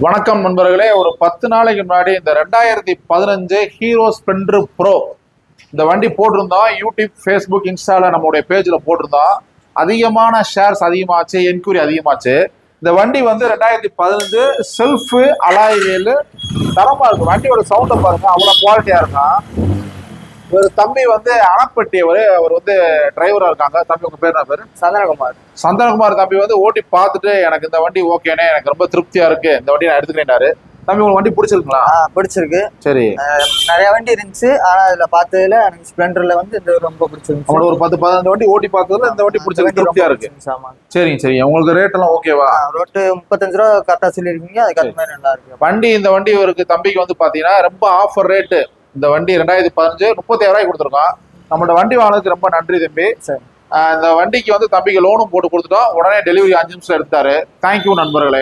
வணக்கம் நண்பர்களே. ஒரு 10 நாளைக்கு முன்னாடி இந்த 2015 ஹீரோ ஸ்பெண்டர் ப்ரோ இந்த வண்டி போட்டிருந்தோம். யூடியூப், ஃபேஸ்புக், இன்ஸ்டால நம்மளுடைய பேஜில் போட்டிருந்தோம். அதிகமான ஷேர்ஸ் அதிகமாச்சு, என்கொயரி அதிகமாச்சு. இந்த வண்டி வந்து 2015 செல்ஃபு அலாய் வீல் தரமா இருக்கும். வண்டியோட சவுண்டை பாருங்க, அவ்வளோ குவாலிட்டியா இருக்கும். ஒரு தம்பி வந்து அணப்பட்டி, அவர் வந்து டிரைவரா இருக்காங்க. தம்பி உங்க பேர் என்ன பேரு? சந்தனகுமார். சந்தனகுமார் தம்பி வந்து ஓட்டி பார்த்துட்டு எனக்கு இந்த வண்டி ஓகேனே, எனக்கு ரொம்ப திருப்தியா இருக்கு, இந்த வண்டி நான் எடுத்துக்கிறேன்னாரு. தம்பி உங்களுக்கு வண்டி பிடிச்சிருக்குங்களா? பிடிச்சிருக்கு. சரி. நிறைய வண்டி இருந்துச்சு, ஆனா அதுல பார்த்ததுல எனக்கு ஸ்ப்ளெண்டர்ல வந்து இது ரொம்ப பிடிச்சிருந்துச்சு. ஒரு 10-15 வண்டி ஓட்டி பார்த்ததுல இந்த வண்டி பிடிச்சிருக்கு, திருப்தியா இருக்கு. சரிங்க சரி. உங்களுக்கு ரேட் எல்லாம் ஓகேவா? ரோட்டு 35 ரூபா கரெக்டா சொல்லிருக்கீங்க. அதுக்கு மாதிரி நல்லா இருக்கு வண்டி. இந்த வண்டி இவருக்கு தம்பிக்கு வந்து பாத்தீங்கன்னா ரொம்ப ஆஃபர் ரேட்டு. இந்த வண்டி 2015 35,000 கொடுத்துருக்கோம். நம்மளோட வண்டி வாங்கினதுக்கு ரொம்ப நன்றி தம்பி. இந்த வண்டிக்கு வந்து தம்பிக்கு லோனும் போட்டு கொடுத்துட்டோம். உடனே டெலிவரி 5 நிமிஷம் எடுத்தாரு. தேங்க்யூ நண்பர்களே.